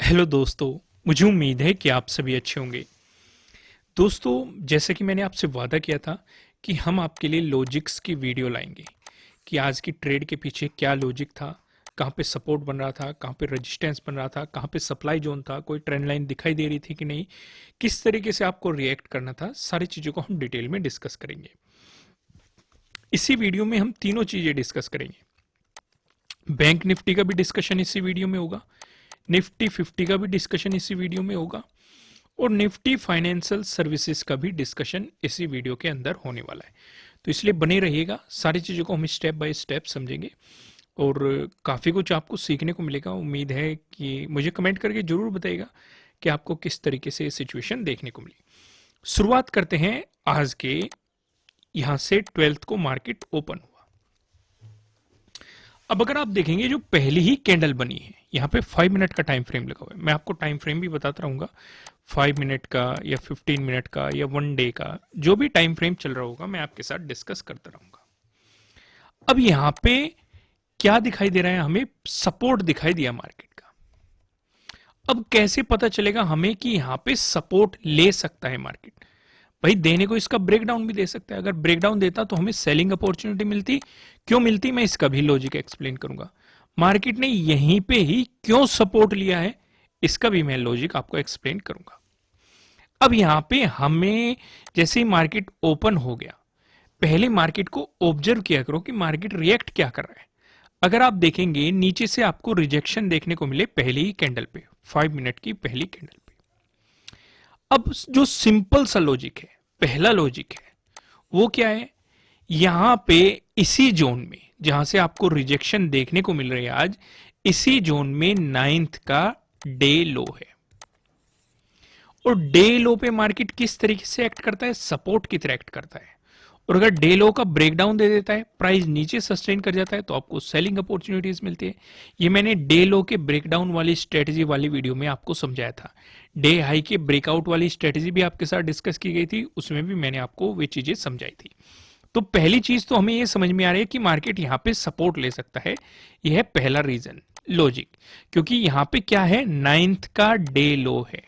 Hello दोस्तों। मुझे उम्मीद है कि आप सभी अच्छे होंगे। दोस्तों, जैसे कि मैंने आपसे वादा किया था कि हम आपके लिए लॉजिक्स की वीडियो लाएंगे कि आज की ट्रेड के पीछे क्या लॉजिक था, कहाँ पे सपोर्ट बन रहा था, कहाँ पे रेजिस्टेंस बन रहा था, कहाँ पे सप्लाई जोन था, कोई ट्रेंड लाइन दिखाई दे रही थी कि नहीं, किस तरीके से आपको रिएक्ट करना था। सारी चीज़ों को हम डिटेल में डिस्कस करेंगे। इसी वीडियो में हम तीनों चीज़ें डिस्कस करेंगे। बैंक निफ्टी का भी डिस्कशन इसी वीडियो में होगा, निफ्टी 50 का भी डिस्कशन इसी वीडियो में होगा, और निफ्टी फाइनेंशियल सर्विसेज का भी डिस्कशन इसी वीडियो के अंदर होने वाला है। तो इसलिए बने रहिएगा, सारी चीज़ों को हम स्टेप बाय स्टेप समझेंगे और काफ़ी कुछ आपको सीखने को मिलेगा। उम्मीद है कि मुझे कमेंट करके ज़रूर बताइएगा कि आपको किस तरीके से सिचुएशन देखने को मिली। शुरुआत करते हैं आज के, यहाँ से 12th को मार्केट ओपन हुआ। अब अगर आप देखेंगे जो पहली ही कैंडल बनी है, यहाँ पे 5 मिनट का टाइम फ्रेम लगा हुआ है। मैं आपको टाइम फ्रेम भी बताता रहूंगा, 5 मिनट का या 15 मिनट का या 1 डे का, जो भी टाइम फ्रेम चल रहा होगा मैं आपके साथ डिस्कस करता रहूंगा। अब यहाँ पे क्या दिखाई दे रहा है, हमें सपोर्ट दिखाई दिया मार्केट का। अब कैसे पता चलेगा हमें कि यहाँ पे सपोर्ट ले सकता है मार्केट? भाई देने को इसका ब्रेकडाउन भी दे सकता है। अगर ब्रेकडाउन देता तो हमें सेलिंग अपॉर्चुनिटी मिलती। क्यों मिलती, मैं इसका भी लॉजिक एक्सप्लेन करूंगा। मार्केट ने यहीं पे ही क्यों सपोर्ट लिया है, इसका भी मैं लॉजिक आपको एक्सप्लेन करूंगा। अब यहां पे हमें जैसे ही मार्केट ओपन हो गया, पहले मार्केट को ऑब्जर्व किया करो कि मार्केट रिएक्ट क्या कर रहा है। अगर आप देखेंगे नीचे से आपको रिजेक्शन देखने को मिले पहली ही कैंडल पे, 5 मिनट की पहली कैंडल पे। अब जो सिंपल सा लॉजिक है, पहला लॉजिक है, वो क्या है? यहां पे इसी जोन में जहां से आपको रिजेक्शन देखने को मिल रही है आज, इसी जोन में 9th का डे लो है। और डे लो पे मार्केट किस तरीके से एक्ट करता है? सपोर्ट की तरह एक्ट करता है। और अगर डे लो का ब्रेकडाउन दे देता है, प्राइस नीचे सस्टेन कर जाता है, तो आपको सेलिंग अपॉर्चुनिटीज मिलती है। ये मैंने डे लो के ब्रेकडाउन वाली स्ट्रेटेजी वाली वीडियो में आपको समझाया था। डे हाई के ब्रेकआउट वाली स्ट्रेटेजी भी आपके साथ डिस्कस की गई थी, उसमें भी मैंने आपको वे चीजें समझाई थी। तो पहली चीज तो हमें यह समझ में आ रही है कि मार्केट यहां पे सपोर्ट ले सकता है। यह है पहला रीजन, लॉजिक। क्योंकि यहां पे क्या है, 9th का डे लो है।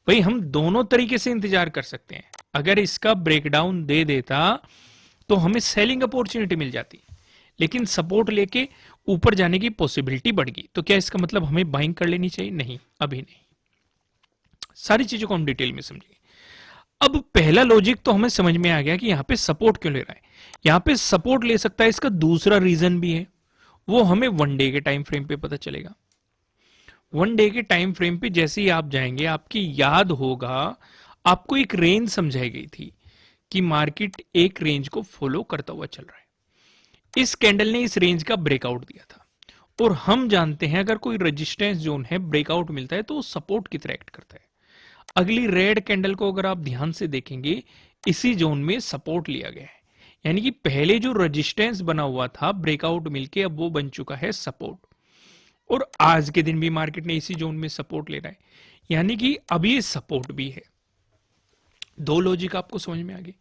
भाई हम दोनों तरीके से इंतजार कर सकते हैं। अगर इसका ब्रेकडाउन दे देता तो हमें सेलिंग अपॉर्चुनिटी मिल जाती, लेकिन सपोर्ट लेके ऊपर जाने की पॉसिबिलिटी बढ़ गई। तो क्या इसका मतलब हमें बाइंग कर लेनी चाहिए? नहीं, अभी नहीं। सारी चीजों को हम डिटेल में समझेंगे। अब पहला लॉजिक तो हमें समझ में आ गया कि यहां पे सपोर्ट क्यों ले रहा है। यहां पे सपोर्ट ले सकता है, इसका दूसरा रीजन भी है, वो हमें 1 डे के टाइम फ्रेम पे पता चलेगा। 1 डे के टाइम फ्रेम पे जैसे ही आप जाएंगे, आपकी याद होगा आपको एक रेंज समझाई गई थी कि मार्केट एक रेंज को फॉलो करता हुआ चल रहा है। इस कैंडल ने इस रेंज का ब्रेकआउट दिया था, और हम जानते हैं अगर कोई रेजिस्टेंस जोन है, ब्रेकआउट मिलता है तो वो सपोर्ट की तरह एक्ट करता है। अगली रेड कैंडल को अगर आप ध्यान से देखेंगे, इसी जोन में सपोर्ट लिया गया है। यानी कि पहले जो रेजिस्टेंस बना हुआ था, ब्रेकआउट मिलके अब वो बन चुका है सपोर्ट। और आज के दिन भी मार्केट ने इसी जोन में सपोर्ट ले रहा है, यानी कि अब ये सपोर्ट भी है। दो लॉजिक आपको समझ में आ गए।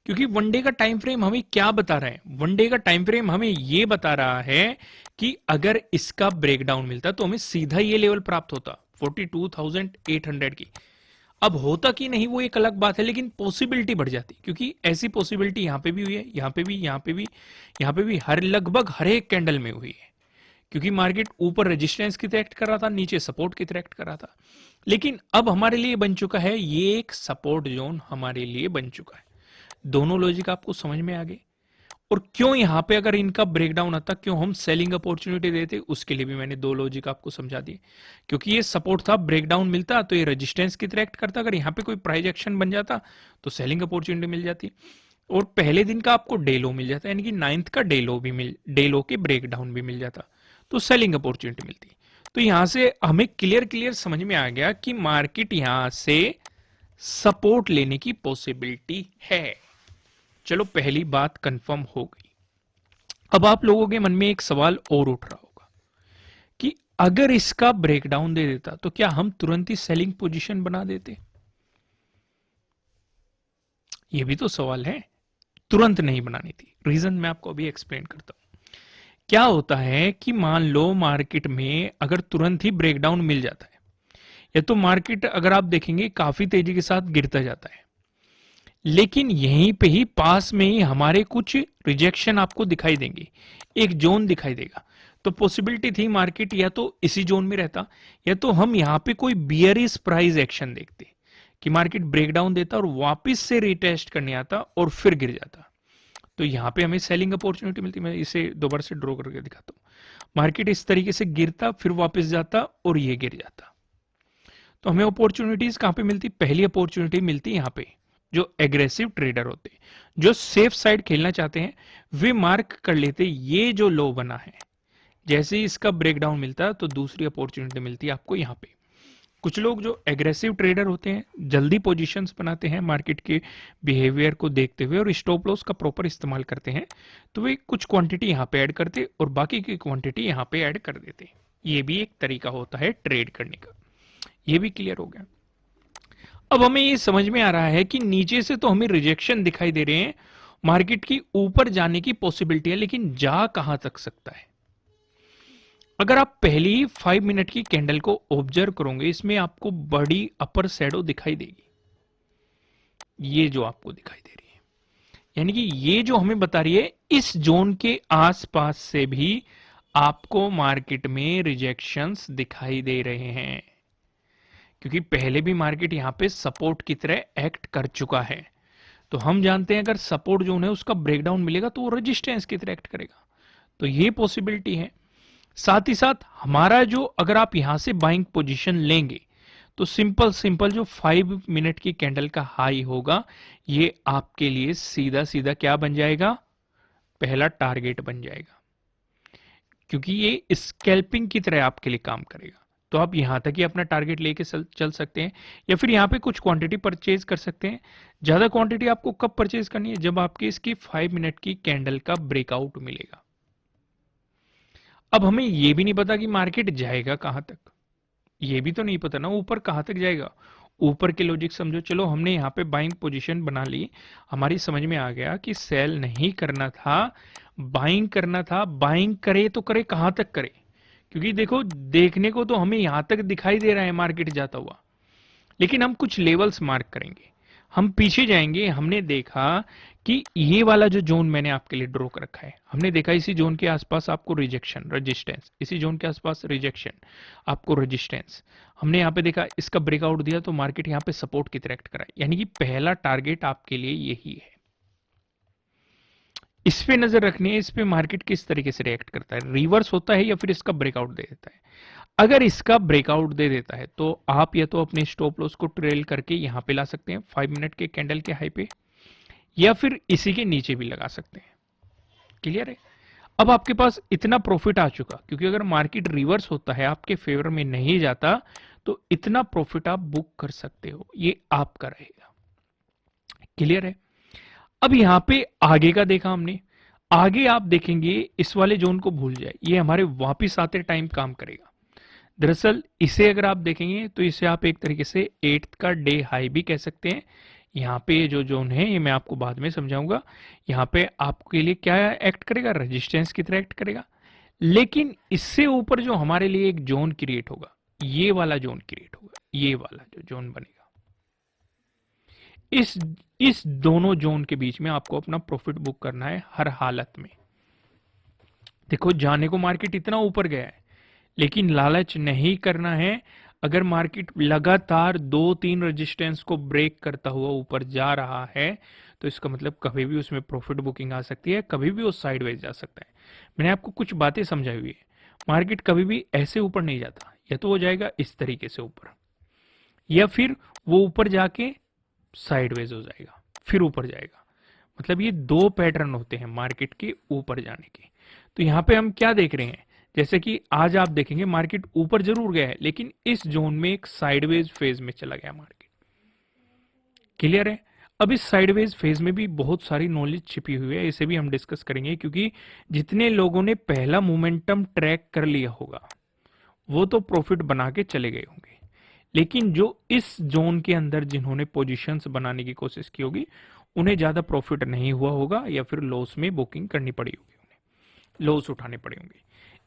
क्योंकि 1 डे का टाइम फ्रेम हमें क्या बता रहा है? 1 डे का टाइम फ्रेम हमें यह बता रहा है कि अगर इसका ब्रेकडाउन मिलता तो हमें सीधा ये लेवल प्राप्त होता, 42,800 की। अब होता कि नहीं वो एक अलग बात है, लेकिन पॉसिबिलिटी बढ़ जाती, क्योंकि ऐसी पॉसिबिलिटी यहां पे भी हुई है, यहां पे भी, यहां पे भी, यहां पे भी, हर लगभग हर एक कैंडल में हुई है। क्योंकि मार्केट ऊपर रेजिस्टेंस की तरह एक्ट कर रहा था, नीचे सपोर्ट की तरह एक्ट कर रहा था। लेकिन अब हमारे लिए बन चुका है, ये एक सपोर्ट जोन हमारे लिए बन चुका है। दोनों लॉजिक आपको समझ में आ गए। और क्यों यहां पे अगर इनका ब्रेकडाउन आता, क्यों हम सेलिंग अपॉर्चुनिटी देते, उसके लिए भी मैंने दो लॉजिक आपको समझा दिए। क्योंकि ये सपोर्ट था, ब्रेकडाउन मिलता तो ये रेजिस्टेंस की तरह एक्ट करता, अगर यहां पे कोई प्राइस एक्शन बन जाता तो सेलिंग अपॉर्चुनिटी मिल जाती। और पहले दिन का आपको डे लो मिल जाता, यानी कि 9th का डे लो के ब्रेकडाउन भी मिल जाता, तो सेलिंग अपॉर्चुनिटी मिलती। तो यहां से हमें क्लियर क्लियर समझ में आ गया कि मार्केट यहां से सपोर्ट लेने की पॉसिबिलिटी है। चलो पहली बात कंफर्म हो गई। अब आप लोगों के मन में एक सवाल और उठ रहा होगा कि अगर इसका ब्रेकडाउन दे देता तो क्या हम तुरंत ही सेलिंग पोजीशन बना देते? ये भी तो सवाल है। तुरंत नहीं बनानी थी, रीजन मैं आपको अभी एक्सप्लेन करता हूं। क्या होता है कि मान लो मार्केट में अगर तुरंत ही ब्रेकडाउन मिल जाता है, या तो मार्केट अगर आप देखेंगे काफी तेजी के साथ गिरता जाता है, लेकिन यहीं पे ही पास में ही हमारे कुछ रिजेक्शन आपको दिखाई देंगे, एक जोन दिखाई देगा। तो पॉसिबिलिटी थी मार्केट या तो इसी जोन में रहता, या तो हम यहां पे कोई बियरिश प्राइस एक्शन देखते कि मार्केट ब्रेकडाउन देता और वापस से रिटेस्ट करने आता और फिर गिर जाता। तो यहां पे हमें सेलिंग अपॉर्चुनिटी मिलती। मैं इसे दोबारा से ड्रॉ करके दिखाता हूं। मार्केट इस तरीके से गिरता, फिर वापस जाता और ये गिर जाता। तो हमें अपॉर्चुनिटीज कहां पे मिलती? पहली अपॉर्चुनिटी मिलती यहां पे। जो एग्रेसिव ट्रेडर होते हैं, जो सेफ साइड खेलना चाहते हैं, वे मार्क कर लेते ये जो लो बना है, जैसे ही इसका ब्रेकडाउन मिलता है तो दूसरी अपॉर्चुनिटी मिलती है आपको यहां पे। कुछ लोग जो एग्रेसिव ट्रेडर होते हैं जल्दी पोजीशंस बनाते हैं मार्केट के बिहेवियर को देखते हुए और स्टॉप लॉस का प्रॉपर इस्तेमाल करते हैं, तो वे कुछ क्वांटिटी यहां पे ऐड करते और बाकी की क्वांटिटी यहां पे ऐड कर देते। ये भी एक तरीका होता है ट्रेड करने का। ये भी क्लियर हो गया। अब हमें ये समझ में आ रहा है कि नीचे से तो हमें रिजेक्शन दिखाई दे रहे हैं, मार्केट की ऊपर जाने की पॉसिबिलिटी है, लेकिन जा कहां तक सकता है? अगर आप पहली 5 मिनट की कैंडल को ऑब्जर्व करोगे, इसमें आपको बड़ी अपर शैडो दिखाई देगी, ये जो आपको दिखाई दे रही है, यानी कि ये जो हमें बता रही है इस जोन के आसपास से भी आपको मार्केट में रिजेक्शंस दिखाई दे रहे हैं, क्योंकि पहले भी मार्केट यहां पे सपोर्ट की तरह एक्ट कर चुका है। तो हम जानते हैं अगर सपोर्ट जोन है उसका ब्रेकडाउन मिलेगा तो वो रेजिस्टेंस की तरह एक्ट करेगा। तो ये पॉसिबिलिटी है। साथ ही साथ हमारा जो, अगर आप यहां से बाइंग पोजीशन लेंगे तो सिंपल सिंपल जो 5 मिनट की कैंडल का हाई होगा, ये आपके लिए सीधा सीधा क्या बन जाएगा? पहला टारगेट बन जाएगा, क्योंकि ये स्कैल्पिंग की तरह आपके लिए काम करेगा। तो आप यहां तक ही अपना टारगेट लेके चल सकते हैं, या फिर यहां पे कुछ क्वांटिटी परचेज कर सकते हैं। ज्यादा क्वांटिटी आपको कब परचेज करनी है? जब आपकी इसकी 5 मिनट की कैंडल का ब्रेकआउट मिलेगा। अब हमें यह भी नहीं पता कि मार्केट जाएगा कहां तक, ये भी तो नहीं पता ना ऊपर कहां तक जाएगा। ऊपर के लॉजिक समझो, चलो हमने यहां पे बाइंग पोजीशन बना ली, हमारी समझ में आ गया कि सेल नहीं करना था, बाइंग करना था। बाइंग करे तो करे कहां तक करे? क्योंकि देखो, देखने को तो हमें यहां तक दिखाई दे रहा है मार्केट जाता हुआ, लेकिन हम कुछ लेवल्स मार्क करेंगे, हम पीछे जाएंगे। हमने देखा कि ये वाला जो जोन मैंने आपके लिए ड्रॉ कर रखा है, हमने देखा इसी जोन के आसपास आपको रिजेक्शन, रेजिस्टेंस, इसी जोन के आसपास रिजेक्शन, आपको रेजिस्टेंस। हमने यहाँ पे देखा इसका ब्रेकआउट दिया तो मार्केट यहाँ पे सपोर्ट की तरह एक्ट करा, यानी कि पहला टारगेट आपके लिए यही है। इस पे नजर रखनी है, इस पे मार्केट किस तरीके से रिएक्ट करता है, रिवर्स होता है या फिर इसका ब्रेकआउट दे देता है। अगर इसका ब्रेकआउट दे देता है तो आप या तो अपने स्टॉप लॉस को ट्रेल करके यहां पे ला सकते हैं 5 मिनट के कैंडल के हाई पे, या फिर इसी के नीचे भी लगा सकते हैं। क्लियर है? अब आपके पास इतना प्रॉफिट आ चुका, क्योंकि अगर मार्केट रिवर्स होता है, आपके फेवर में नहीं जाता, तो इतना प्रॉफिट आप बुक कर सकते हो, ये आपका रहेगा। क्लियर है? अब यहां पे आगे का देखा हमने, आगे आप देखेंगे इस वाले जोन को भूल जाए, ये हमारे वापिस आते टाइम काम करेगा। दरअसल इसे अगर आप देखेंगे तो इसे आप एक तरीके से 8th का डे हाई भी कह सकते हैं। यहाँ पे जो जोन है ये मैं आपको बाद में समझाऊंगा। यहाँ पे आपके लिए क्या एक्ट करेगा? रेजिस्टेंस की तरह एक्ट करेगा। लेकिन इससे ऊपर जो हमारे लिए एक जोन क्रिएट होगा, ये वाला जोन क्रिएट होगा, ये वाला जो जोन बनेगा, इस दोनों जोन के बीच में आपको अपना प्रॉफिट बुक करना है हर हालत में। देखो, जाने को मार्केट इतना ऊपर गया है, लेकिन लालच नहीं करना है। अगर मार्केट लगातार 2-3 रेजिस्टेंस को ब्रेक करता हुआ ऊपर जा रहा है, तो इसका मतलब कभी भी उसमें प्रॉफिट बुकिंग आ सकती है, कभी भी वो साइडवेज जा सकता है। मैंने आपको कुछ बातें समझाई हुई है। मार्केट कभी भी ऐसे ऊपर नहीं जाता, या तो वो जाएगा इस तरीके से ऊपर, या फिर वो ऊपर जाके साइडवेज हो जाएगा, फिर ऊपर जाएगा। मतलब ये 2 पैटर्न होते हैं मार्केट के ऊपर जाने के। तो यहां पे हम क्या देख रहे हैं, जैसे कि आज आप देखेंगे मार्केट ऊपर जरूर गया है, लेकिन इस जोन में एक साइडवेज फेज में चला गया मार्केट। क्लियर है? अब इस साइडवेज फेज में भी बहुत सारी नॉलेज छिपी हुई है, इसे भी हम डिस्कस करेंगे, क्योंकि जितने लोगों ने पहला मोमेंटम ट्रैक कर लिया होगा वो तो प्रॉफिट बना के चले गए होंगे, लेकिन जो इस जोन के अंदर जिन्होंने पोजीशंस बनाने की कोशिश की होगी, उन्हें ज्यादा प्रॉफिट नहीं हुआ होगा, या फिर लॉस में बुकिंग करनी पड़ी होगी, उन्हें लॉस उठाने पड़े होंगे।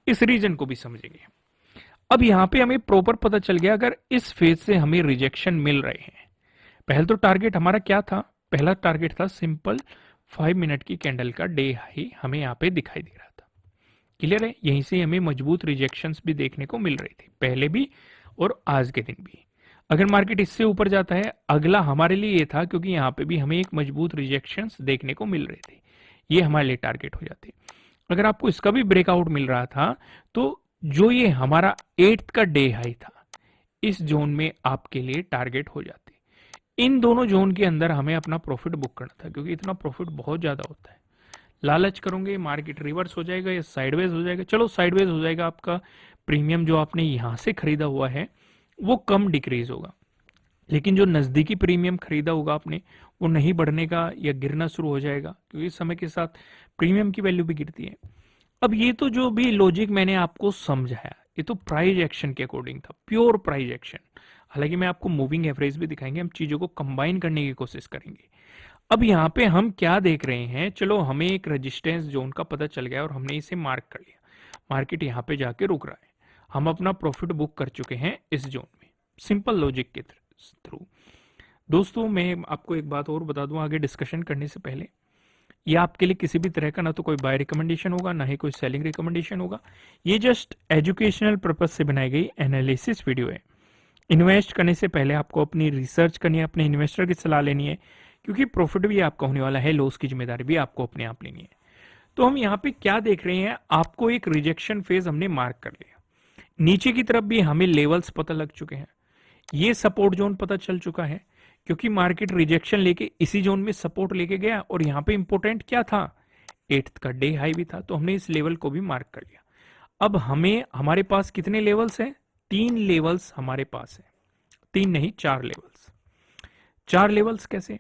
इस रीजन को भी समझेंगे। अब यहां पे हमें प्रॉपर पता चल गया अगर इस फेज से हमें रिजेक्शन मिल रहे हैं। पहले तो टारगेट हमारा क्या था, पहला टारगेट था सिंपल 5 मिनट की कैंडल का डे हाई हमें यहाँ पे दिखाई दे रहा था। क्लियर है, यहीं से हमें मजबूत रिजेक्शंस भी देखने को मिल रही थी, पहले भी और आज के दिन भी। अगर मार्केट इससे ऊपर जाता है, अगला हमारे लिए ये था क्योंकि यहाँ पे भी हमें एक मजबूत रिजेक्शंस देखने को मिल रहे थे, ये हमारे लिए टारगेट हो जाते। अगर आपको इसका भी ब्रेकआउट मिल रहा था तो जो ये हमारा 8th का डे हाई था, इस जोन में आपके लिए टारगेट हो जाते। इन दोनों जोन के अंदर हमें अपना प्रॉफिट बुक करना था, क्योंकि इतना प्रॉफिट बहुत ज्यादा होता है। लालच करोगे मार्केट रिवर्स हो जाएगा या साइडवेज हो जाएगा। चलो साइडवेज हो जाएगा, आपका प्रीमियम जो आपने यहां से खरीदा हुआ है वो कम डिक्रीज होगा, लेकिन जो नजदीकी प्रीमियम खरीदा होगा आपने वो नहीं बढ़ने का या गिरना शुरू हो जाएगा, क्योंकि समय के साथ प्रीमियम की वैल्यू भी गिरती है। अब ये तो जो भी लॉजिक मैंने आपको समझाया, ये तो प्राइस एक्शन के अकॉर्डिंग था, प्योर प्राइस एक्शन। हालांकि मैं आपको मूविंग एवरेज भी दिखाएंगे, हम चीजों को कंबाइन करने की कोशिश करेंगे। अब यहाँ पे हम क्या देख रहे हैं, चलो हमें एक रेजिस्टेंस जोन का पता चल गया और हमने इसे मार्क कर लिया, मार्केट यहाँ पे जाके रुक रहा है, हम अपना प्रॉफिट बुक कर चुके हैं इस जोन में, सिंपल लॉजिक के थ्रू। दोस्तों मैं आपको एक बात और बता दूं आगे डिस्कशन करने से पहले, ये आपके लिए किसी भी तरह का ना तो कोई बाय रिकमेंडेशन होगा ना ही कोई सेलिंग रिकमेंडेशन होगा, ये जस्ट एजुकेशनल पर्पज से बनाई गई एनालिसिस वीडियो है। इन्वेस्ट करने से पहले आपको अपनी रिसर्च करनी है, अपने इन्वेस्टर की सलाह लेनी है, क्योंकि प्रॉफिट भी आपका होने वाला है, लॉस की जिम्मेदारी भी आपको अपने आप लेनी है। तो हम यहाँ पे क्या देख रहे हैं, आपको एक रिजेक्शन फेज हमने मार्क कर लिया, नीचे की तरफ भी हमें लेवल्स पता लग चुके हैं, ये सपोर्ट जोन पता चल चुका है, क्योंकि मार्केट रिजेक्शन लेके इसी जोन में सपोर्ट लेके गया और यहाँ पे इंपोर्टेंट क्या था, 8th का डे हाई भी था, तो हमने इस लेवल को भी मार्क कर लिया। अब हमें हमारे पास कितने लेवल्स हैं, 3 लेवल्स हमारे पास है, 3 नहीं 4 लेवल्स। 4 लेवल्स कैसे,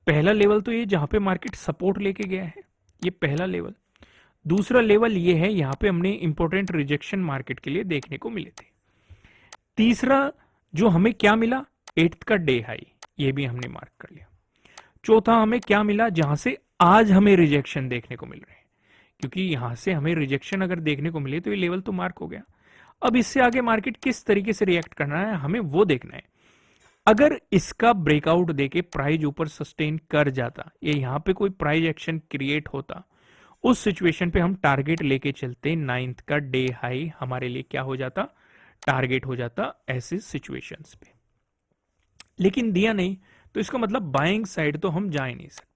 पहला लेवल तो ये जहां पे मार्केट सपोर्ट लेके गया है, ये पहला लेवल। दूसरा लेवल ये है, यहां पे हमने इंपॉर्टेंट रिजेक्शन मार्केट के लिए देखने को मिले थे। तीसरा जो हमें क्या मिला, 8th का डे हाई, ये भी हमने मार्क कर लिया। चौथा हमें क्या मिला, जहां से आज हमें रिजेक्शन देखने को मिल रहे हैं, क्योंकि यहां से हमें रिजेक्शन अगर देखने को मिले तो ये लेवल तो मार्क हो गया। अब इससे आगे मार्केट किस तरीके से रिएक्ट करना है हमें वो देखना है। अगर इसका ब्रेकआउट देके प्राइस ऊपर सस्टेन कर जाता या यहां पे कोई प्राइस एक्शन क्रिएट होता, उस सिचुएशन पे हम टारगेट लेके चलते, 9th का डे हाई हमारे लिए क्या हो जाता, टारगेट हो जाता ऐसे सिचुएशंस पे। लेकिन दिया नहीं, तो इसका मतलब बाइंग साइड तो हम जा ही नहीं सकते।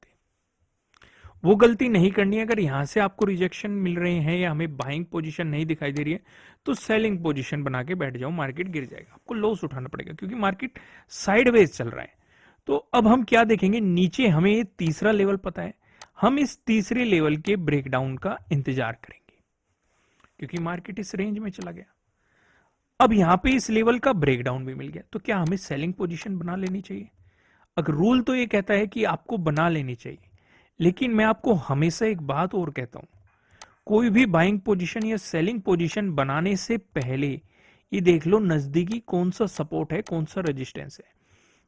वो गलती नहीं करनी है, अगर यहां से आपको रिजेक्शन मिल रहे हैं या हमें बाइंग पोजीशन नहीं दिखाई दे रही है तो सेलिंग पोजीशन बना के बैठ जाओ, मार्केट गिर जाएगा, आपको लॉस उठाना पड़ेगा, क्योंकि मार्केट साइडवेज चल रहा है। तो अब हम क्या देखेंगे, नीचे हमें ये तीसरा लेवल पता है, हम इस तीसरे लेवल के ब्रेकडाउन का इंतजार करेंगे, क्योंकि मार्केट इस रेंज में चला गया। अब यहां पे इस लेवल का ब्रेकडाउन भी मिल गया, तो क्या हमें सेलिंग पोजीशन बना लेनी चाहिए। अगर रूल तो ये कहता है कि आपको बना लेनी चाहिए, लेकिन मैं आपको हमेशा एक बात और कहता हूं, कोई भी बाइंग पोजीशन या सेलिंग पोजीशन बनाने से पहले ये देख लो नजदीकी कौन सा सपोर्ट है, कौन सा रेजिस्टेंस है।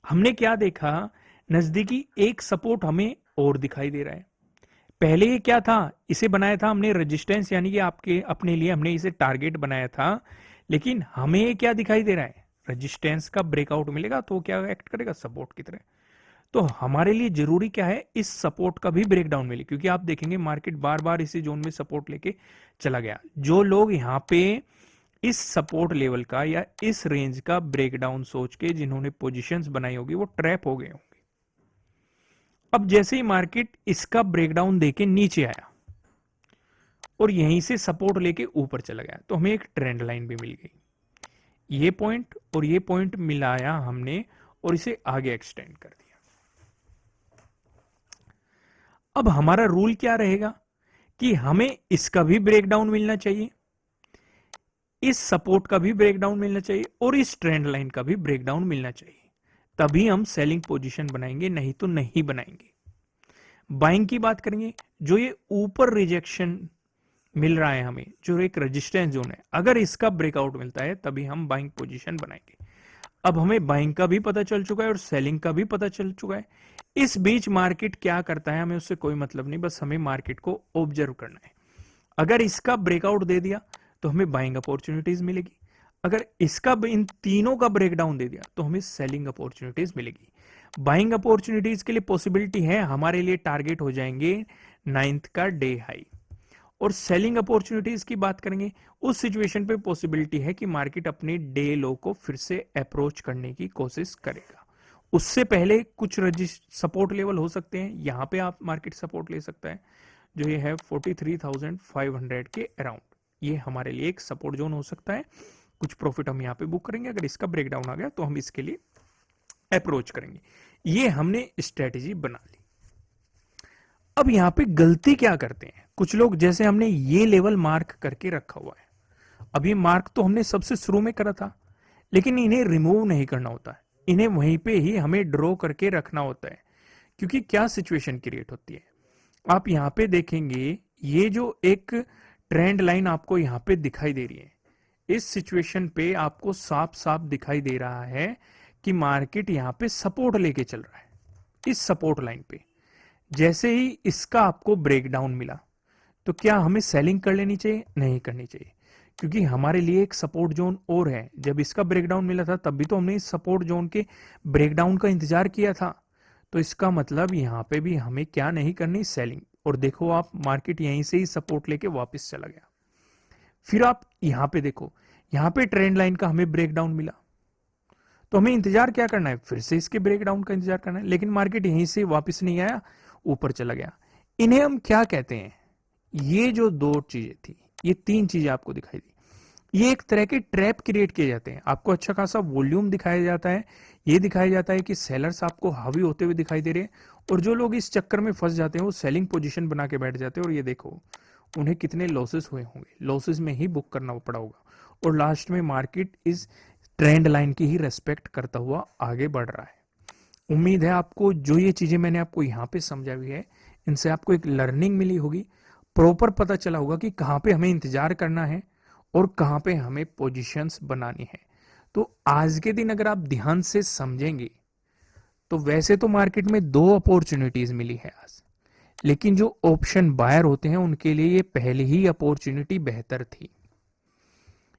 हमने क्या देखा, नजदीकी एक सपोर्ट हमें और दिखाई दे रहा है, पहले ये क्या था, इसे बनाया था हमने रेजिस्टेंस, यानी कि आपके अपने लिए हमने इसे टारगेट बनाया था, लेकिन हमें ये क्या दिखाई दे रहा है, रेजिस्टेंस का ब्रेकआउट मिलेगा तो क्या एक्ट करेगा, सपोर्ट की तरह। तो हमारे लिए जरूरी क्या है, इस सपोर्ट का भी ब्रेकडाउन मिले, क्योंकि आप देखेंगे मार्केट बार बार इसी जोन में सपोर्ट लेके चला गया। जो लोग यहां पे इस सपोर्ट लेवल का या इस रेंज का ब्रेकडाउन सोच के जिन्होंने पोजीशंस बनाई होगी वो ट्रैप हो गए होंगे। अब जैसे ही मार्केट इसका ब्रेकडाउन देके नीचे आया और यहीं से सपोर्ट लेके ऊपर चला गया, तो हमें एक ट्रेंड लाइन भी मिल गई, ये पॉइंट और ये पॉइंट मिलाया हमने और इसे आगे एक्सटेंड कर दिया। अब हमारा रूल क्या रहेगा कि हमें इसका भी ब्रेकडाउन मिलना चाहिए, इस सपोर्ट का भी ब्रेकडाउन मिलना चाहिए और इस ट्रेंड लाइन का भी ब्रेकडाउन मिलना चाहिए, तभी हम सेलिंग पोजीशन बनाएंगे, नहीं तो नहीं बनाएंगे। बाइंग की बात करेंगे, जो ये ऊपर रिजेक्शन मिल रहा है हमें, जो एक रेजिस्टेंस जोन है, अगर इसका ब्रेकआउट मिलता है तभी हम बाइंग पोजीशन बनाएंगे। अब हमें बाइंग का भी पता चल चुका है और सेलिंग का भी पता चल चुका है, इस बीच मार्केट क्या करता है हमें उससे कोई मतलब नहीं, बस हमें मार्केट को ऑब्जर्व करना है। अगर इसका ब्रेकआउट दे दिया तो हमें बाइंग अपॉर्चुनिटीज मिलेगी, अगर इसका इन तीनों का ब्रेकडाउन दे दिया तो हमें सेलिंग अपॉर्चुनिटीज मिलेगी। बाइंग अपॉर्चुनिटीज के लिए पॉसिबिलिटी है, हमारे लिए टारगेट हो जाएंगे 9th का डे हाई। और सेलिंग अपॉर्चुनिटीज की बात करेंगे, उस सिचुएशन पे पॉसिबिलिटी है कि मार्केट अपने डे लो को फिर से अप्रोच करने की कोशिश करेगा। उससे पहले कुछ सपोर्ट लेवल हो सकते हैं, यहां पे आप मार्केट सपोर्ट ले सकता है जो ये है 43,500 के अराउंड। ये हमारे लिए एक सपोर्ट जोन हो सकता है। कुछ प्रॉफिट हम यहाँ पे बुक करेंगे, अगर इसका ब्रेकडाउन आ गया तो हम इसके लिए अप्रोच करेंगे। ये हमने स्ट्रेटेजी बना ली। अब यहां पे गलती क्या करते हैं कुछ लोग, जैसे हमने ये लेवल मार्क करके रखा हुआ है, अब ये मार्क तो हमने सबसे शुरू में करा था, लेकिन इन्हें रिमूव नहीं करना होता है, इन्हें वहीं पे ही हमें ड्रॉ करके रखना होता है। क्योंकि क्या सिचुएशन क्रिएट होती है, आप यहां पे देखेंगे ये जो एक ट्रेंड लाइन आपको यहां पे दिखाई दे रही है, इस सिचुएशन पे आपको साफ साफ दिखाई दे रहा है कि मार्केट यहां पे सपोर्ट लेके चल रहा है। इस सपोर्ट लाइन पे जैसे ही इसका आपको ब्रेकडाउन मिला तो क्या हमें सेलिंग कर लेनी चाहिए? नहीं करनी चाहिए, क्योंकि हमारे लिए एक सपोर्ट जोन और है। जब इसका ब्रेकडाउन मिला था तब भी तो हमने इस सपोर्ट जोन के ब्रेकडाउन का इंतजार किया था। तो इसका मतलब यहां पे भी हमें क्या नहीं करनी, सेलिंग। और देखो आप, मार्केट यहीं से ही सपोर्ट लेके वापस चला गया। फिर आप यहां पे देखो, यहां पे ट्रेंड लाइन का हमें ब्रेकडाउन मिला, तो हमें इंतजार क्या करना है, फिर से इसके ब्रेकडाउन का इंतजार करना है। लेकिन मार्केट यहीं से वापस नहीं आया, ऊपर चला गया। इन्हें हम क्या कहते हैं, ये जो दो चीजें थी, ये तीन चीजें आपको दिखाई दी, ये एक तरह के ट्रैप क्रिएट किए जाते हैं। आपको अच्छा खासा वॉल्यूम दिखाया जाता है, ये दिखाया जाता है कि सेलर्स आपको हावी होते हुए दिखाई दे रहे हैं, और जो लोग इस चक्कर में फंस जाते हैं वो सेलिंग पोजीशन बना के बैठ जाते हैं। और ये देखो उन्हें कितने लॉसेस हुए होंगे, लॉसेस में ही बुक करना पड़ा होगा, और लास्ट में मार्केट इस ट्रेंड लाइन की ही रेस्पेक्ट करता हुआ आगे बढ़ रहा है। उम्मीद है आपको जो ये चीजें मैंने आपको यहाँ पे समझाई है, इनसे आपको एक लर्निंग मिली होगी, प्रॉपर पता चला होगा कि कहाँ पे हमें इंतजार करना है और कहाँ पे हमें पोजीशंस बनानी है। तो आज के दिन अगर आप ध्यान से समझेंगे तो वैसे तो मार्केट में दो अपॉर्चुनिटीज मिली है आज, लेकिन जो ऑप्शन बायर होते हैं उनके लिए ये पहले ही अपॉर्चुनिटी बेहतर थी।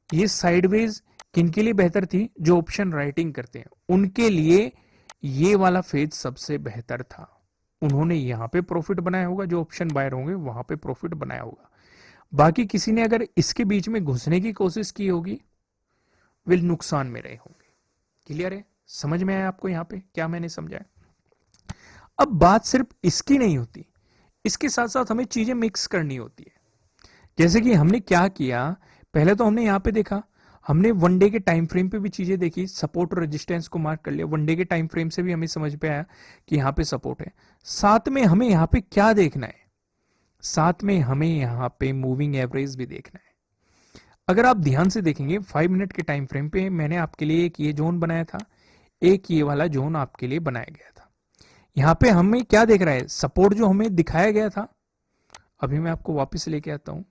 ये साइडवेज किनके लिए बेहतर थी, जो ऑप्शन राइटिंग करते हैं उनके लिए ये वाला फेज सबसे बेहतर था। उन्होंने यहां पे प्रॉफिट बनाया होगा, जो ऑप्शन बायर होंगे वहां पे प्रॉफिट बनाया होगा। बाकी किसी ने अगर इसके बीच में घुसने की कोशिश की होगी, वे नुकसान में रहे होंगे। क्लियर है, समझ में आया आपको यहाँ पे क्या मैंने समझाया? अब बात सिर्फ इसकी नहीं होती, इसके साथ साथ हमें चीजें मिक्स करनी होती है। जैसे कि हमने क्या किया, पहले तो हमने यहां पे देखा, हमने वन डे के टाइम फ्रेम पे भी चीजें देखी, सपोर्ट और रेजिस्टेंस को मार्क कर लिया। वन डे के टाइम फ्रेम से भी हमें समझ पे आया कि यहाँ पे सपोर्ट है। साथ में हमें यहाँ पे क्या देखना है, साथ में हमें यहाँ पे मूविंग एवरेज भी देखना है। अगर आप ध्यान से देखेंगे 5 मिनट के टाइम फ्रेम पे मैंने आपके लिए एक ये जोन बनाया था, एक ये वाला जोन आपके लिए बनाया गया था। यहाँ पे हमें क्या देख रहा है, सपोर्ट जो हमें दिखाया गया था। अभी मैं आपको वापस लेके आता हूं,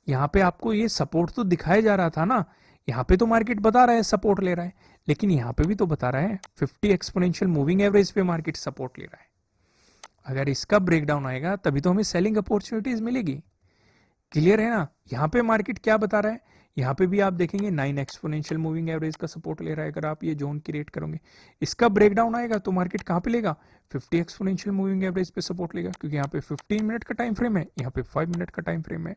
यहाँ पे आपको ये सपोर्ट तो दिखाया जा रहा था ना, यहाँ पे तो मार्केट बता रहा है सपोर्ट ले रहा है, लेकिन यहाँ पे भी तो बता रहा है 50 एक्सपोनेंशियल मूविंग एवरेज पे मार्केट सपोर्ट ले रहा है। अगर इसका ब्रेकडाउन आएगा तभी तो हमें सेलिंग अपॉर्चुनिटीज मिलेगी। क्लियर है ना? यहाँ पे मार्केट क्या बता रहा है, यहाँ पे भी आप देखेंगे 9 एक्सपोनेंशियल मूविंग एवरेज का सपोर्ट ले रहा है। अगर आप ये जोन क्रिएट करोगे, इसका ब्रेकडाउन आएगा तो मार्केट कहाँ पे लेगा, 50 एक्सपोनेंशियल मूविंग एवरेज पे सपोर्ट लेगा, क्योंकि यहाँ पे 15 मिनट का टाइम फ्रेम है, यहाँ पे 5 मिनट का टाइम फ्रेम है।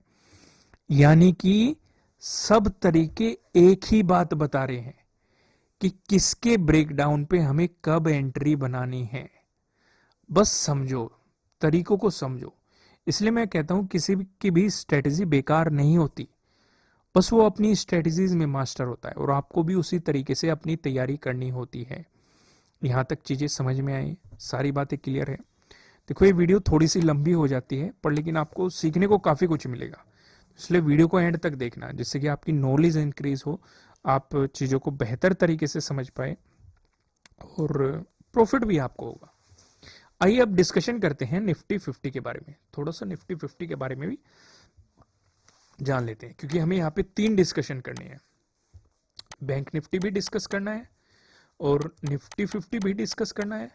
यानी कि सब तरीके एक ही बात बता रहे हैं कि किसके ब्रेकडाउन पे हमें कब एंट्री बनानी है। बस समझो, तरीकों को समझो। इसलिए मैं कहता हूं किसी की भी स्ट्रेटेजी बेकार नहीं होती, बस वो अपनी स्ट्रेटेजीज में मास्टर होता है, और आपको भी उसी तरीके से अपनी तैयारी करनी होती है। यहां तक चीजें समझ में आई, सारी बातें क्लियर है? देखो ये वीडियो थोड़ी सी लंबी हो जाती है, पर लेकिन आपको सीखने को काफी कुछ मिलेगा, इसलिए वीडियो को एंड तक देखना, जिससे कि आपकी नॉलेज इंक्रीज हो, आप चीजों को बेहतर तरीके से समझ पाए और प्रॉफिट भी आपको होगा। आइए अब डिस्कशन करते हैं निफ्टी 50 के बारे में, थोड़ा सा निफ्टी 50 के बारे में भी जान लेते हैं, क्योंकि हमें यहाँ पे 3 डिस्कशन करनी है। बैंक निफ्टी भी डिस्कस करना है, और निफ्टी 50 भी डिस्कस करना है,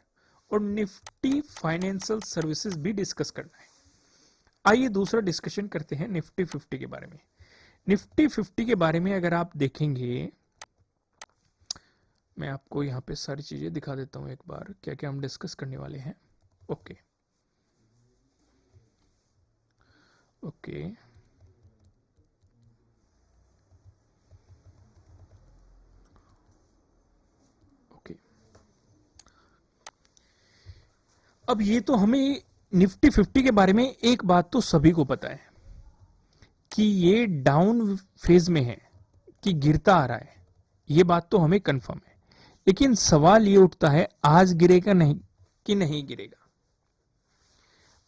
और निफ्टी फाइनेंशियल सर्विसेज भी डिस्कस करना है। आइए दूसरा डिस्कशन करते हैं निफ्टी 50 के बारे में। निफ्टी 50 के बारे में अगर आप देखेंगे मैं आपको यहाँ पे सारी चीज़ें दिखा देता हूँ एक बार, क्या क्या हम डिस्कस करने वाले हैं। Okay okay okay. अब ये तो हमें निफ्टी 50 के बारे में एक बात तो सभी को पता है कि ये डाउन फेज में है, कि गिरता आ रहा है, ये बात तो हमें कंफर्म है। लेकिन सवाल ये उठता है आज गिरेगा नहीं कि नहीं गिरेगा।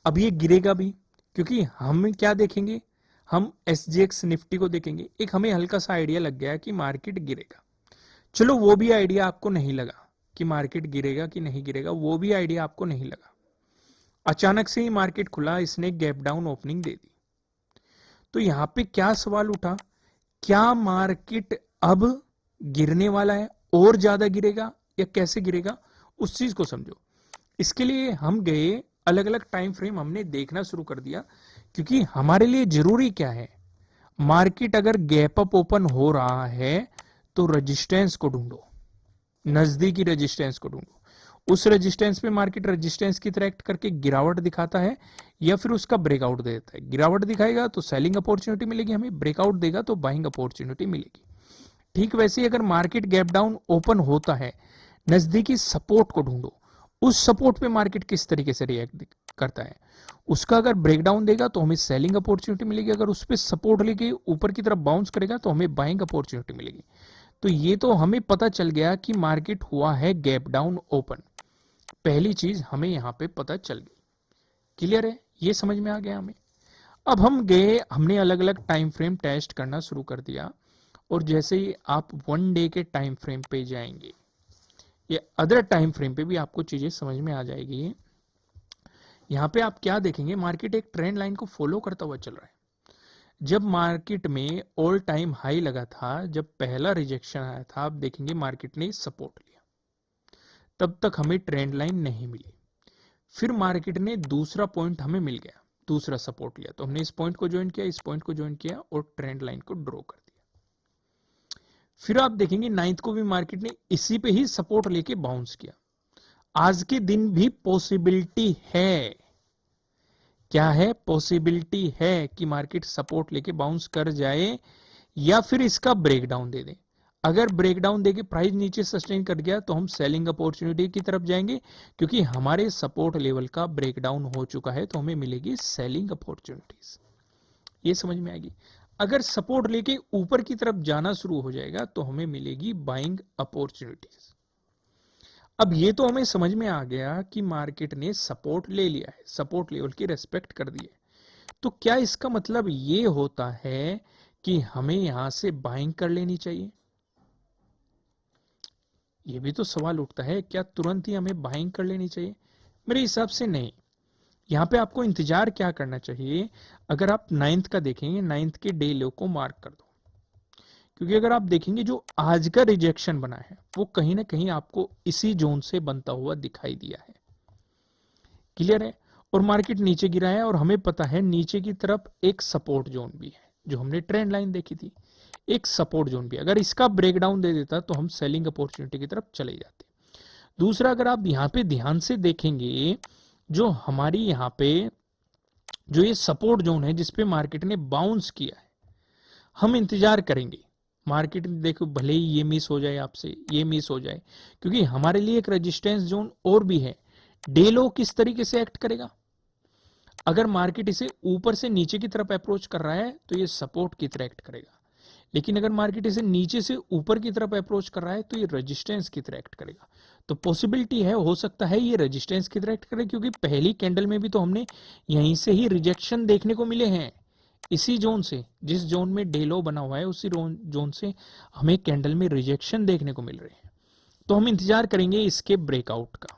अब ये गिरेगा भी, क्योंकि हम क्या देखेंगे, हम एसजीएक्स निफ्टी को देखेंगे, एक हमें हल्का सा आइडिया लग गया कि मार्केट गिरेगा। चलो वो भी आइडिया आपको नहीं लगा कि मार्केट गिरेगा कि नहीं गिरेगा, वो भी आइडिया आपको नहीं लगा। अचानक से ही मार्केट खुला, इसने गैप डाउन ओपनिंग दे दी। तो यहां पे क्या सवाल उठा, क्या मार्केट अब गिरने वाला है, और ज्यादा गिरेगा या कैसे गिरेगा, उस चीज को समझो। इसके लिए हम गए, अलग अलग टाइम फ्रेम हमने देखना शुरू कर दिया, क्योंकि हमारे लिए जरूरी क्या है, मार्केट अगर गैप अप ओपन हो रहा है तो रेजिस्टेंस को ढूंढो, नजदीकी रेजिस्टेंस को ढूंढो। उस रेजिस्टेंस पे मार्केट रेजिस्टेंस की तरह एक्ट करके गिरावट दिखाता है या फिर उसका ब्रेकआउट दे देता है। गिरावट दिखाएगा तो सेलिंग अपॉर्चुनिटी मिलेगी हमें, ब्रेकआउट देगा तो बाइंग अपॉर्चुनिटी मिलेगी। ठीक वैसे ही अगर मार्केट गैप डाउन ओपन होता है, नजदीकी सपोर्ट को ढूंढो, उस सपोर्ट पे मार्केट किस तरीके से रिएक्ट करता है। उसका अगर ब्रेकडाउन देगा तो हमें सेलिंग अपॉर्चुनिटी मिलेगी, अगर उस पर सपोर्ट लेके ऊपर की तरफ बाउंस करेगा तो हमें बाइंग अपॉर्चुनिटी मिलेगी। तो ये तो हमें पता चल गया कि मार्केट हुआ है गैप डाउन ओपन, पहली चीज हमें यहां पे पता चल गई। क्लियर है, ये समझ में आ गया हमें। अब हम गए, हमने अलग अलग टाइम फ्रेम टेस्ट करना शुरू कर दिया, और जैसे ही आप 1 डे के टाइम फ्रेम पे जाएंगे या अदर टाइम फ्रेम पे भी आपको चीजें समझ में आ जाएगी। यहां पे आप क्या देखेंगे, मार्केट एक ट्रेंड लाइन को फॉलो करता हुआ चल रहा है। जब मार्केट में ऑल टाइम हाई लगा था, जब पहला रिजेक्शन आया था, आप देखेंगे मार्केट ने सपोर्ट लिया, तब तक हमें ट्रेंड लाइन नहीं मिली। फिर मार्केट ने दूसरा पॉइंट हमें मिल गया, दूसरा सपोर्ट लिया, तो हमने इस पॉइंट को ज्वाइन किया, इस पॉइंट को ज्वाइन किया और ट्रेंड लाइन को ड्रॉ कर दिया। फिर आप देखेंगे 9th को भी मार्केट ने इसी पे ही सपोर्ट लेके बाउंस किया। आज के दिन भी पॉसिबिलिटी है, क्या है, पॉसिबिलिटी है कि मार्केट सपोर्ट लेके बाउंस कर जाए या फिर इसका ब्रेकडाउन दे दे। अगर ब्रेकडाउन देके प्राइस नीचे सस्टेन कर गया तो हम सेलिंग अपॉर्चुनिटी की तरफ जाएंगे, क्योंकि हमारे सपोर्ट लेवल का ब्रेकडाउन हो चुका है, तो हमें मिलेगी सेलिंग अपॉर्चुनिटीज। ये समझ में आएगी। अगर सपोर्ट लेके ऊपर की तरफ जाना शुरू हो जाएगा तो हमें मिलेगी बाइंग अपॉर्चुनिटीज। अब ये तो हमें समझ में आ गया कि मार्केट ने सपोर्ट ले लिया है, सपोर्ट लेवल की रेस्पेक्ट कर दी है। तो क्या इसका मतलब ये होता है कि हमें यहां से बाइंग कर लेनी चाहिए? ये भी तो सवाल उठता है, क्या तुरंत ही हमें बाइंग कर लेनी चाहिए? मेरे हिसाब से नहीं। यहां पे आपको इंतजार क्या करना चाहिए, अगर आप 9th का देखेंगे, 9th के डे लो को मार्क कर दो, क्योंकि अगर आप देखेंगे जो आज का रिजेक्शन बना है वो कहीं ना कहीं आपको इसी जोन से बनता हुआ दिखाई दिया है। क्लियर है, और मार्केट नीचे गिरा है, और हमें पता है नीचे की तरफ एक सपोर्ट जोन भी है, जो हमने ट्रेंड लाइन देखी थी, एक सपोर्ट जोन भी। अगर इसका ब्रेकडाउन दे देता तो हम सेलिंग अपॉर्चुनिटी की तरफ चले जाते। दूसरा, अगर आप यहाँ पे ध्यान से देखेंगे, जो हमारी यहाँ पे जो ये सपोर्ट जोन है जिसपे मार्केट ने बाउंस किया है, हम इंतजार करेंगे मार्केट देखो भले ही ये मिस हो जाए, आपसे ये मिस हो जाए, क्योंकि हमारे लिए एक रेजिस्टेंस जोन और भी है। डे लो किस तरीके से एक्ट करेगा, अगर मार्केट इसे ऊपर से नीचे की तरफ अप्रोच कर रहा है तो ये सपोर्ट की तरह एक्ट करेगा, लेकिन अगर मार्केट इसे नीचे से ऊपर की तरफ अप्रोच कर रहा है तो ये रेजिस्टेंस की तरह एक्ट करेगा। तो पॉसिबिलिटी है, हो सकता है ये रेजिस्टेंस की तरह एक्ट करे, क्योंकि पहली कैंडल में भी तो हमने यहीं से ही रिजेक्शन देखने को मिले हैं, इसी जोन से, जिस जोन में डे लो बना हुआ है उसी जोन से हमें कैंडल में रिजेक्शन देखने को मिल रहे हैं। तो हम इंतजार करेंगे इसके ब्रेकआउट का,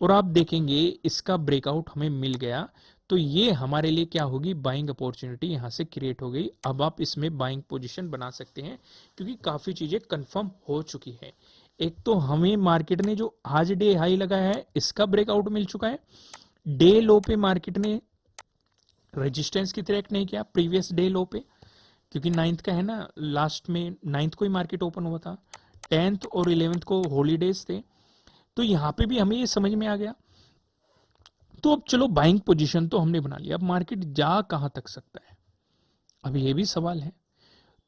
और आप देखेंगे इसका ब्रेकआउट हमें मिल गया तो ये हमारे लिए क्या होगी, बाइंग अपॉर्चुनिटी यहां से क्रिएट हो गई। अब आप इसमें बाइंग पोजीशन बना सकते हैं, क्योंकि काफी चीजें कंफर्म हो चुकी है। एक तो हमें मार्केट ने जो आज डे हाई लगाया है इसका ब्रेकआउट मिल चुका है, डे लो पे मार्केट ने रेजिस्टेंस की तरह नहीं किया प्रीवियस डे लो पे, क्योंकि 9th का है ना, लास्ट में 9th को ही मार्केट ओपन हुआ था, 10th और 11th को हॉलीडेज थे, तो यहाँ पे भी हमें ये समझ में आ गया। तो अब चलो बाइंग पोजीशन तो हमने बना लिया, अब मार्केट जा कहाँ तक सकता है, अब ये भी सवाल है।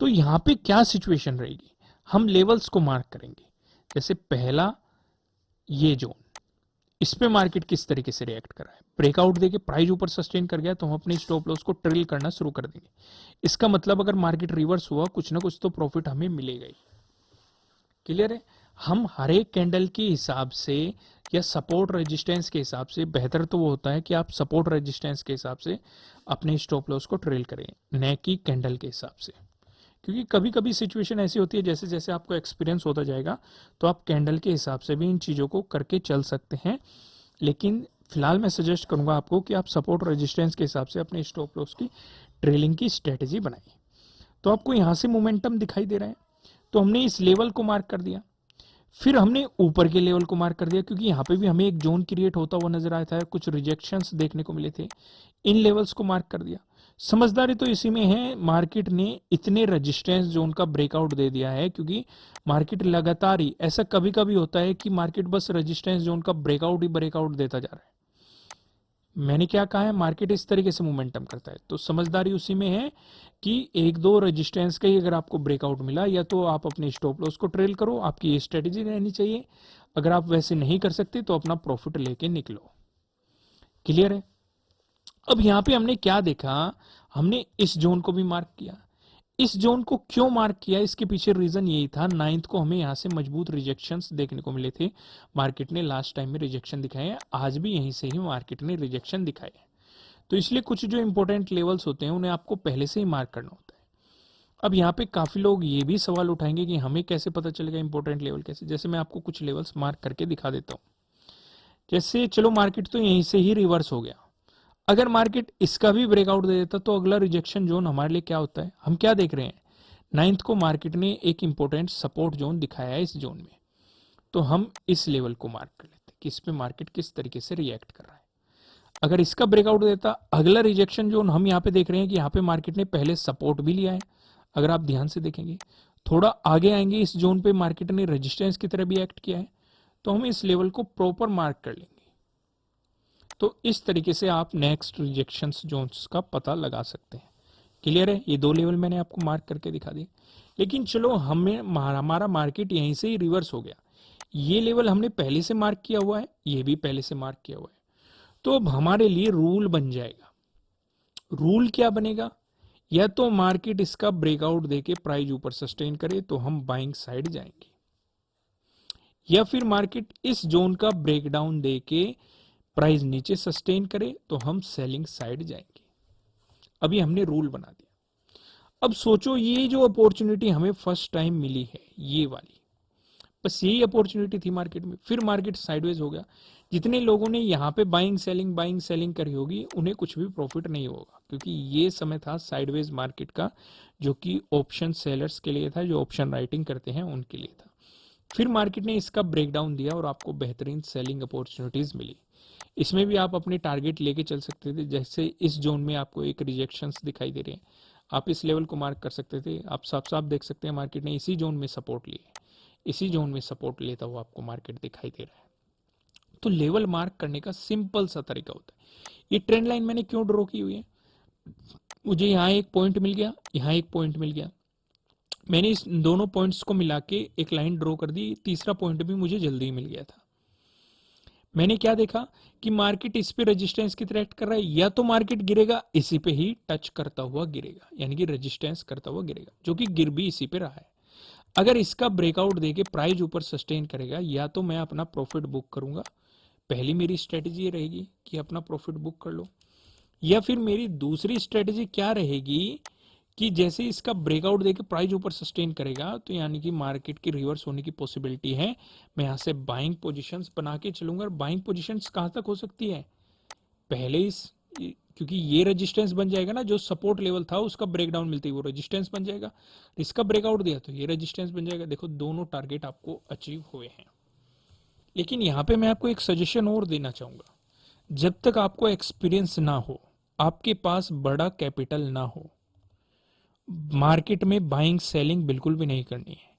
तो यहाँ पे क्या सिचुएशन रहेगी, हम लेवल्स को मार्क करेंगे। जैसे पहला ये जोन, इस पे मार्केट किस तरीके से रिएक्ट कर रहा है, ब्रेकआउट देके प्राइस ऊपर सस्टेन कर गया तो हम अपने स्टॉप लॉस को ट्रिल करना शुरू कर देंगे। इसका मतलब अगर मार्केट रिवर्स हुआ कुछ ना कुछ तो प्रॉफिट हमें मिलेगा ही। क्लियर है। हम हर एक कैंडल के हिसाब से या सपोर्ट रेजिस्टेंस के हिसाब से, बेहतर तो वो होता है कि आप सपोर्ट रेजिस्टेंस के हिसाब से अपने स्टॉप लॉस को ट्रेल करें, न कि कैंडल के हिसाब से। क्योंकि कभी कभी सिचुएशन ऐसी होती है, जैसे जैसे आपको एक्सपीरियंस होता जाएगा तो आप कैंडल के हिसाब से भी इन चीज़ों को करके चल सकते हैं। लेकिन फिलहाल मैं सजेस्ट करूंगा आपको कि आप सपोर्ट रेजिस्टेंस के हिसाब से अपने स्टॉप लॉस की ट्रेलिंग की स्ट्रेटेजी बनाइए। तो आपको यहाँ से मोमेंटम दिखाई दे रहा है, तो हमने इस लेवल को मार्क कर दिया, फिर हमने ऊपर के लेवल को मार्क कर दिया, क्योंकि यहाँ पे भी हमें एक जोन क्रिएट होता हुआ नजर आया था, कुछ रिजेक्शंस देखने को मिले थे, इन लेवल्स को मार्क कर दिया। समझदारी तो इसी में है, मार्केट ने इतने रेजिस्टेंस जोन का ब्रेकआउट दे दिया है, क्योंकि मार्केट लगातार ही, ऐसा कभी कभी होता है कि मार्केट बस रेजिस्टेंस जोन का ब्रेकआउट ही ब्रेकआउट देता जा रहा है। मैंने क्या कहा है, मार्केट इस तरीके से मोमेंटम करता है, तो समझदारी उसी में है कि एक दो रेजिस्टेंस का ही अगर आपको ब्रेकआउट मिला, या तो आप अपने स्टॉप लॉस को ट्रेल करो, आपकी ये स्ट्रेटेजी रहनी चाहिए। अगर आप वैसे नहीं कर सकते तो अपना प्रॉफिट लेके निकलो। क्लियर है। अब यहाँ पे हमने क्या देखा, हमने इस जोन को भी मार्क किया। इस जोन को क्यों मार्क किया, इसके पीछे रीजन यही था, 9th को हमें यहाँ से मजबूत रिजेक्शंस देखने को मिले थे। मार्केट ने लास्ट टाइम में रिजेक्शन दिखाए हैं, आज भी यहीं से ही मार्केट ने रिजेक्शन दिखाए हैं। तो इसलिए कुछ जो इंपॉर्टेंट लेवल्स होते हैं उन्हें आपको पहले से ही मार्क करना होता है। अब यहाँ पे काफी लोग ये भी सवाल उठाएंगे कि हमें कैसे पता चलेगा इंपॉर्टेंट लेवल कैसे। जैसे मैं आपको कुछ लेवल्स मार्क करके दिखा देता हूँ। जैसे चलो मार्केट तो यहीं से ही रिवर्स हो गया, अगर मार्केट इसका भी ब्रेकआउट दे देता तो अगला रिजेक्शन जोन हमारे लिए क्या होता है, हम क्या देख रहे हैं, 9th को मार्केट ने एक इंपॉर्टेंट सपोर्ट जोन दिखाया है इस जोन में, तो हम इस लेवल को मार्क कर लेते हैं कि इस पे मार्केट किस तरीके से रिएक्ट कर रहा है। अगर इसका ब्रेकआउट देता, अगला रिजेक्शन जोन हम यहाँ पे देख रहे हैं कि यहाँ पे मार्केट ने पहले सपोर्ट भी लिया है, अगर आप ध्यान से देखेंगे थोड़ा आगे आएंगे इस जोन पे मार्केट ने रेजिस्टेंस की तरह भी एक्ट किया है, तो हम इस लेवल को प्रॉपर मार्क कर लेंगे। तो इस तरीके से आप नेक्स्ट रिजेक्शन जोन्स का पता लगा सकते हैं। क्लियर है। ये दो लेवल मैंने आपको मार्क करके दिखा दिए। लेकिन चलो हमें हमारा मार्केट यहीं से ही रिवर्स हो गया, ये लेवल हमने पहले से मार्क किया हुआ है, ये भी पहले से मार्क किया हुआ है, तो अब हमारे लिए रूल बन जाएगा। रूल क्या बनेगा, या तो मार्केट इसका ब्रेकआउट देके प्राइस ऊपर सस्टेन करे तो हम बाइंग साइड जाएंगे, या फिर मार्केट इस जोन का ब्रेकडाउन देके प्राइस नीचे सस्टेन करे तो हम सेलिंग साइड जाएंगे। अभी हमने रूल बना दिया। अब सोचो ये जो अपॉर्चुनिटी हमें फर्स्ट टाइम मिली है, ये वाली, बस यही अपॉर्चुनिटी थी मार्केट में, फिर मार्केट साइडवेज हो गया। जितने लोगों ने यहाँ पे बाइंग सेलिंग करी होगी उन्हें कुछ भी प्रॉफिट नहीं होगा, क्योंकि ये समय था साइडवेज मार्केट का, जो कि ऑप्शन सेलर्स के लिए था, जो ऑप्शन राइटिंग करते हैं उनके लिए था। फिर मार्केट ने इसका ब्रेकडाउन दिया और आपको बेहतरीन सेलिंग अपॉर्चुनिटीज मिली। इसमें भी आप अपने टारगेट लेके चल सकते थे। जैसे इस जोन में आपको एक रिजेक्शंस दिखाई दे रहे हैं, आप इस लेवल को मार्क कर सकते थे। आप साफ साफ देख सकते हैं मार्केट ने इसी जोन में सपोर्ट लिए, इसी जोन में सपोर्ट लेता हुआ आपको मार्केट दिखाई दे रहा है। तो लेवल मार्क करने का सिंपल सा तरीका होता है। ये ट्रेंड लाइन मैंने क्यों ड्रॉ की हुई है, मुझे यहाँ एक पॉइंट मिल गया, यहाँ एक पॉइंट मिल गया, मैंने इस दोनों पॉइंट्स को मिला के एक लाइन ड्रॉ कर दी, तीसरा पॉइंट भी मुझे जल्दी ही मिल गया था। मैंने क्या देखा कि मार्केट इस पे रेजिस्टेंस की तरह एक्ट कर रहा है, या तो मार्केट गिरेगा इसी पे ही टच करता हुआ गिरेगा, यानी कि रेजिस्टेंस करता हुआ गिरेगा, जो कि गिर भी इसी पे रहा है। अगर इसका ब्रेकआउट देके प्राइस ऊपर सस्टेन करेगा, या तो मैं अपना प्रॉफिट बुक करूंगा, पहली मेरी स्ट्रेटेजी ये रहेगी कि अपना प्रॉफिट बुक कर लो, या फिर मेरी दूसरी स्ट्रेटेजी क्या रहेगी कि जैसे इसका ब्रेकआउट देके प्राइस ऊपर सस्टेन करेगा तो यानी कि मार्केट की रिवर्स होने की पॉसिबिलिटी है, मैं यहाँ से बाइंग पोजीशंस बना के चलूंगा। और बाइंग पोजीशंस कहाँ तक हो सकती है, पहले इस, क्योंकि ये रेजिस्टेंस बन जाएगा ना, जो सपोर्ट लेवल था उसका ब्रेकडाउन मिलती है वो रेजिस्टेंस बन जाएगा, इसका ब्रेकआउट दिया तो ये रेजिस्टेंस बन जाएगा। देखो दोनों टारगेट आपको अचीव हुए हैं। लेकिन यहाँ पे मैं आपको एक सजेशन और देना चाहूंगा, जब तक आपको एक्सपीरियंस ना हो, आपके पास बड़ा कैपिटल ना हो, मार्केट में बाइंग सेलिंग बिल्कुल भी नहीं करनी है।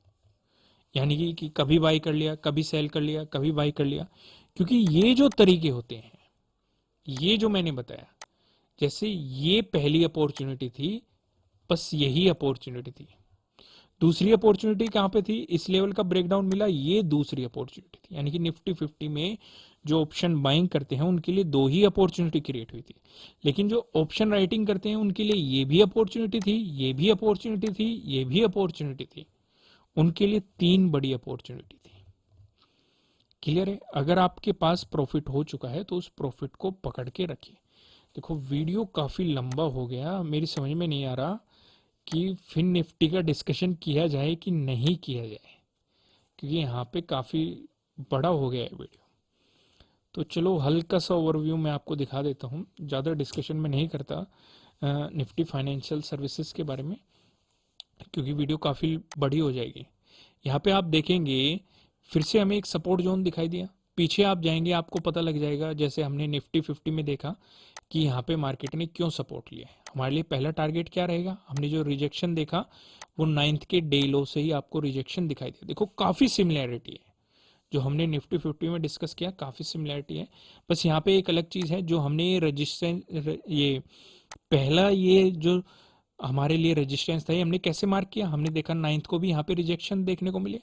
यानी कि कभी बाई कर लिया, कभी सेल कर लिया, कभी बाई कर लिया। क्योंकि ये जो तरीके होते हैं, ये जो मैंने बताया, जैसे ये पहली अपॉर्चुनिटी थी, बस यही अपॉर्चुनिटी थी। दूसरी अपॉर्चुनिटी कहां पे थी, इस लेवल का ब्रेकडाउन मिला, ये दूसरी अपॉर्चुनिटी थी। यानी कि निफ्टी 50 में जो ऑप्शन बाइंग करते हैं उनके लिए दो ही अपॉर्चुनिटी क्रिएट हुई थी, लेकिन जो ऑप्शन राइटिंग करते हैं उनके लिए ये भी अपॉर्चुनिटी थी, ये भी अपॉर्चुनिटी थी, ये भी अपॉर्चुनिटी थी। उनके लिए तीन बड़ी अपॉर्चुनिटी थी। क्लियर है? अगर आपके पास प्रॉफिट हो चुका है तो उस प्रॉफिट को पकड़ के रखिए। देखो वीडियो काफी लंबा हो गया, मेरी समझ में नहीं आ रहा कि फिन निफ्टी का डिस्कशन किया जाए कि नहीं किया जाए, क्योंकि यहाँ पे काफी बड़ा हो गया है वीडियो। तो चलो हल्का सा ओवरव्यू मैं आपको दिखा देता हूँ, ज़्यादा डिस्कशन में नहीं करता निफ्टी फाइनेंशियल सर्विसेज के बारे में, क्योंकि वीडियो काफ़ी बड़ी हो जाएगी। यहाँ पे आप देखेंगे फिर से हमें एक सपोर्ट जोन दिखाई दिया। पीछे आप जाएंगे आपको पता लग जाएगा, जैसे हमने निफ्टी 50 में देखा कि यहाँ पे मार्केट ने क्यों सपोर्ट लिया है। हमारे लिए पहला टारगेट क्या रहेगा, हमने जो रिजेक्शन देखा वो 9th के डे लो से ही आपको रिजेक्शन दिखाई दिया। देखो काफ़ी सिमिलैरिटी है, जो हमने निफ्टी 50 में डिस्कस किया काफ़ी सिमिलैरिटी है। बस यहाँ पे एक अलग चीज़ है, जो हमने ये रजिस्टेंस, ये पहला ये जो हमारे लिए रेजिस्टेंस था, ये हमने कैसे मार्क किया, हमने देखा 9th को भी यहाँ पे रिजेक्शन देखने को मिले,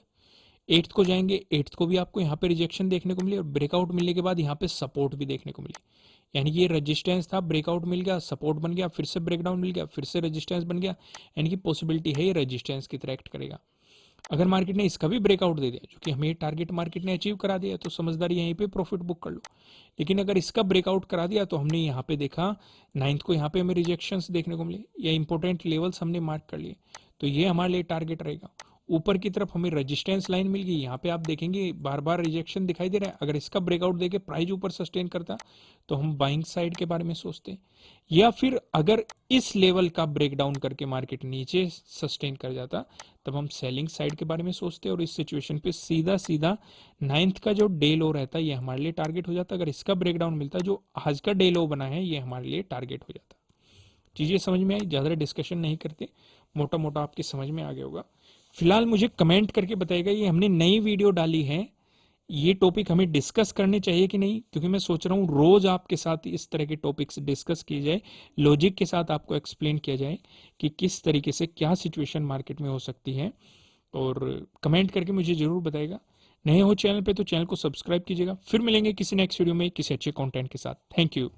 8th को जाएंगे 8th को भी आपको यहाँ पे रिजेक्शन देखने को मिले, और ब्रेकआउट मिलने के बाद यहाँ पे सपोर्ट भी देखने को मिले। यानी कि ये रेजिस्टेंस था, ब्रेकआउट मिल गया, सपोर्ट बन गया, फिर से ब्रेकडाउन मिल गया, फिर से रेजिस्टेंस बन गया। यानी कि पॉसिबिलिटी है ये रेजिस्टेंस की तरह एक्ट करेगा। अगर मार्केट ने इसका भी ब्रेकआउट दे दिया, जो कि हमें टारगेट मार्केट ने अचीव करा दिया, तो समझदारी यहीं पे प्रॉफिट बुक कर लो। लेकिन अगर इसका ब्रेकआउट करा दिया, तो हमने यहाँ पे देखा 9th को यहाँ पे हमें रिजेक्शंस देखने को मिले, या इंपॉर्टेंट लेवल्स हमने मार्क कर लिए, तो ये हमारे लिए टारगेट रहेगा। ऊपर की तरफ हमें रेजिस्टेंस लाइन मिल गई, यहाँ पे आप देखेंगे बार बार रिजेक्शन दिखाई दे रहा है। अगर इसका ब्रेकआउट देके प्राइस ऊपर सस्टेन करता तो हम बाइंग साइड के बारे में सोचते, या फिर अगर इस लेवल का ब्रेकडाउन करके मार्केट नीचे सस्टेन कर जाता तब हम सेलिंग साइड के बारे में सोचते, और इस सिचुएशन पे सीधा सीधा 9th का जो डे लो रहता है ये हमारे लिए टारगेट हो जाता। अगर इसका ब्रेकडाउन मिलता, जो आज का डे लो बना है, ये हमारे लिए टारगेट हो जाता। चीजें समझ में आई, ज्यादा डिस्कशन नहीं करते, मोटा मोटा आपकी समझ में आ गया होगा। फिलहाल मुझे कमेंट करके बताइएगा, ये हमने नई वीडियो डाली है, ये टॉपिक हमें डिस्कस करने चाहिए कि नहीं, क्योंकि मैं सोच रहा हूँ रोज आपके साथ इस तरह के टॉपिक्स डिस्कस किए जाए, लॉजिक के साथ आपको एक्सप्लेन किया जाए कि किस तरीके से क्या सिचुएशन मार्केट में हो सकती है। और कमेंट करके मुझे जरूर बताइएगा। नए हो चैनल पे तो चैनल को सब्सक्राइब कीजिएगा। फिर मिलेंगे किसी नेक्स्ट वीडियो में किसी अच्छे कंटेंट के साथ। Thank you.